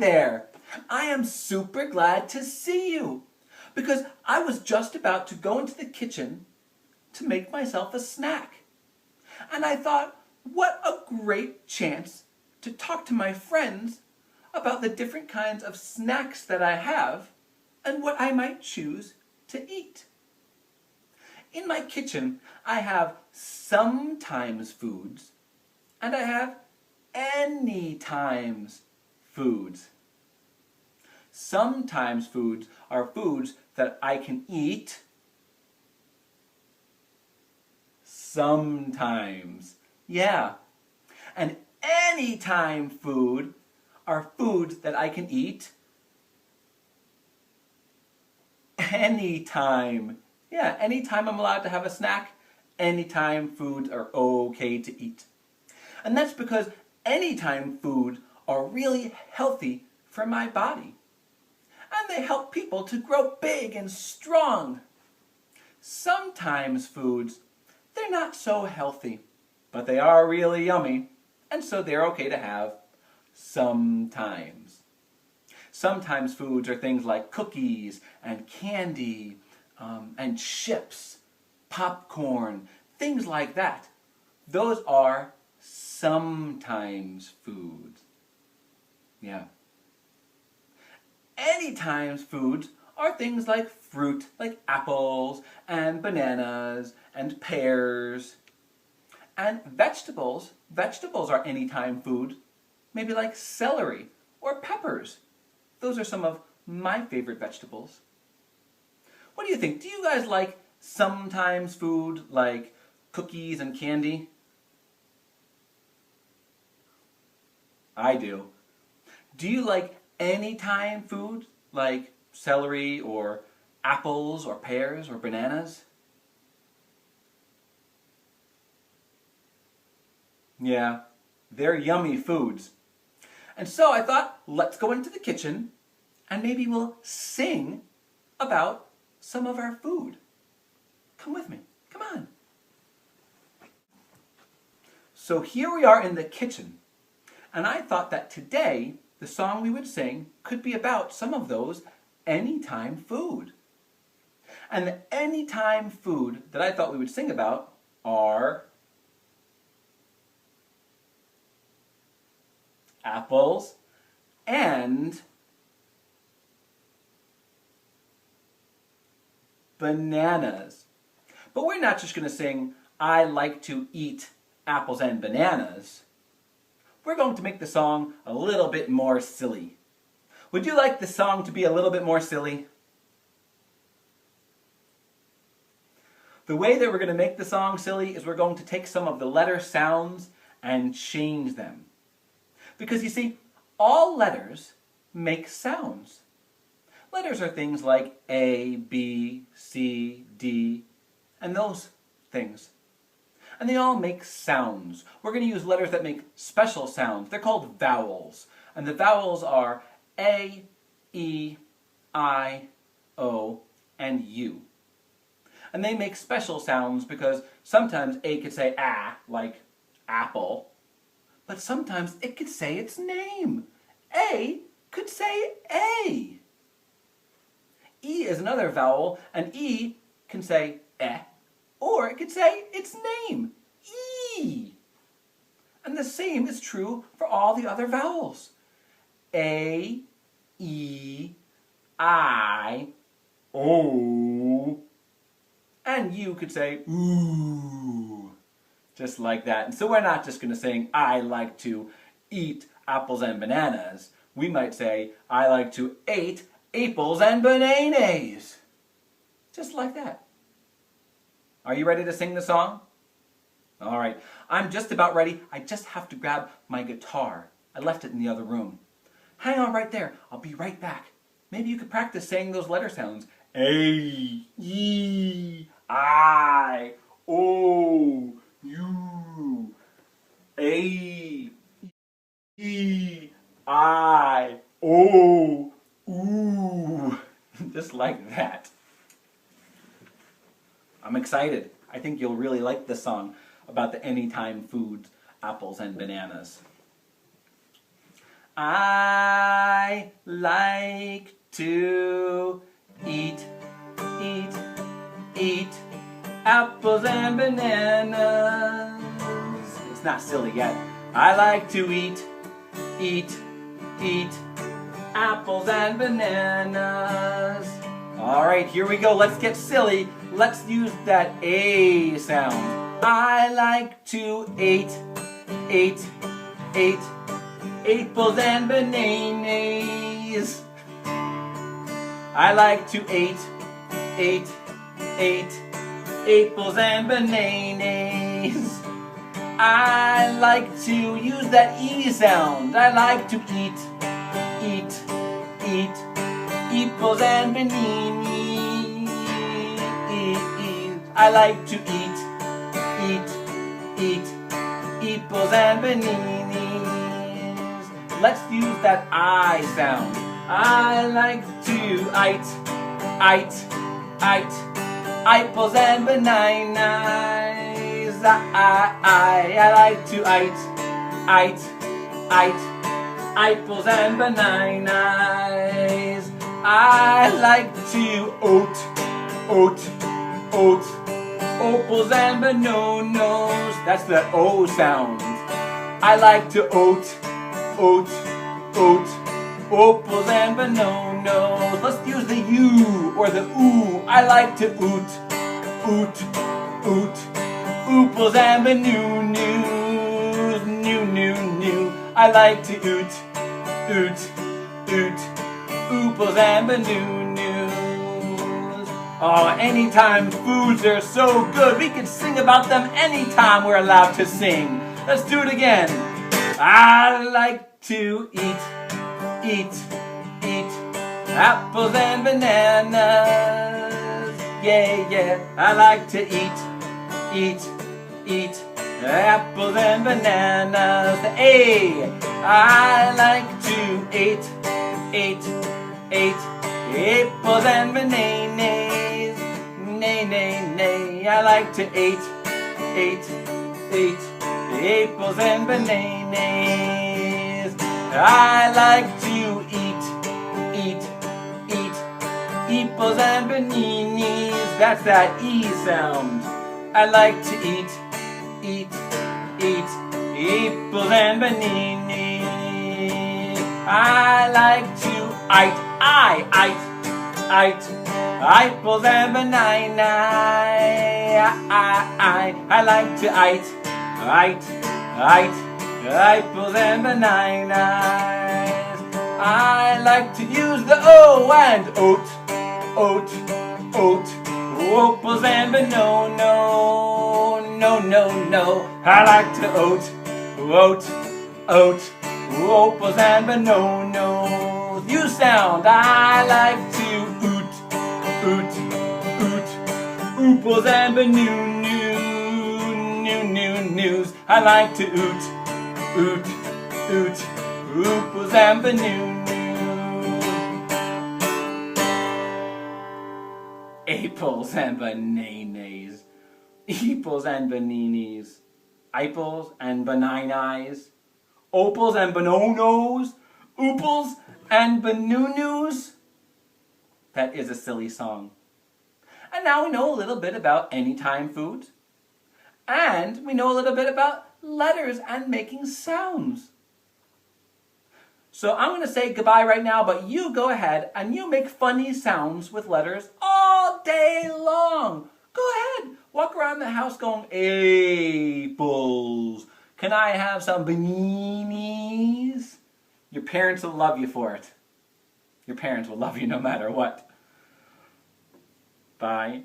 there! I am super glad to see you because I was just about to go into the kitchen to make myself a snack. And I thought, what a great chance to talk to my friends about the different kinds of snacks that I have and what I might choose to eat. In my kitchen, I have sometimes foods and I have anytimes foods. Sometimes foods are foods that I can eat sometimes. Yeah. And anytime food are foods that I can eat anytime. Yeah, anytime I'm allowed to have a snack, anytime foods are okay to eat. And that's because anytime foods are really healthy for my body. And they help people to grow big and strong. Sometimes foods, they're not so healthy, but they are really yummy, and so they're okay to have sometimes. Sometimes foods are things like cookies and candy and chips, popcorn, things like that. Those are sometimes foods. Yeah. Anytimes foods are things like fruit, like apples and bananas and pears. And vegetables are anytime food, maybe like celery or peppers. Those are some of my favorite vegetables. What do you think? Do you guys like sometimes food like cookies and candy? I do. Do you like anytime food like celery or apples or pears or bananas? Yeah, they're yummy foods. And so I thought, let's go into the kitchen and maybe we'll sing about some of our food. Come with me. Come on. So here we are in the kitchen. And I thought that today the song we would sing could be about some of those anytime food. And the anytime food that I thought we would sing about are apples and bananas. But we're not just going to sing, I like to eat apples and bananas. We're going to make the song a little bit more silly. Would you like the song to be a little bit more silly? The way that we're going to make the song silly is we're going to take some of the letter sounds and change them. Because you see, all letters make sounds. Letters are things like A, B, C, D, and those things. And they all make sounds. We're going to use letters that make special sounds. They're called vowels. And the vowels are A, E, I, O, and U. And they make special sounds because sometimes A could say ah, like apple. But sometimes it could say its name. A could say A. E is another vowel, and E can say eh, or it could say its name, E. And the same is true for all the other vowels. A, E, I, O, and you could say ooh, just like that. And so we're not just going to sing, I like to eat apples and bananas. We might say, I like to eat apples and banaynays. Just like that. Are you ready to sing the song? All right, I'm just about ready. I just have to grab my guitar. I left it in the other room. Hang on right there. I'll be right back. Maybe you could practice saying those letter sounds. A, E, I, O, U. A, E, I, O, ooh. Just like that. I'm excited. I think you'll really like this song about the anytime foods, apples and bananas. I like to eat, eat, eat apples and bananas. It's not silly yet. I like to eat, eat, eat apples and bananas. All right, here we go. Let's get silly. Let's use that A sound. I like to eat, apples and banaynays. I like to eat, apples and bananaes. I like to use that E sound. I like to eat, eepples and baninis. I like to eat, eepples and baninis. Let's use that I sound. I like to eat, ipples and bananas. I like to eat, ipples and bananas. I like to oples and banonos. That's the O sound. I like to oples and banonos. Let's use the U or the OO. I like to ooples and banunus. New. I like to ooples and banunus. Oh, anytime foods are so good, we can sing about them anytime we're allowed to sing. Let's do it again. I like to eat apples and bananas. Yeah. I like to eat apples and bananas. The A. I like to eat apples and bananaes. Nay. I like to eat apples and bananaes. I like to eat eepples and baninis. That's that E sound. I like to eat eepples and baninis. I like to eat ipples and bananas. I like to eat ipples and bananas. I like to use the O and oples and banono. No. I like to oples and banonos. U sound. I like to ooples and banunus. I like to ooples and banunus. Apples and bananays. Eepples and baninis. Ipples and banaynays. Oples and banonos. Upples and banunus. That is a silly song. And now we know a little bit about anytime foods. And we know a little bit about letters and making sounds. So I'm going to say goodbye right now, but you go ahead and you make funny sounds with letters all day long. Go ahead. Walk around the house going, apples. Can I have some baninis? Your parents will love you for it. Your parents will love you no matter what. Bye.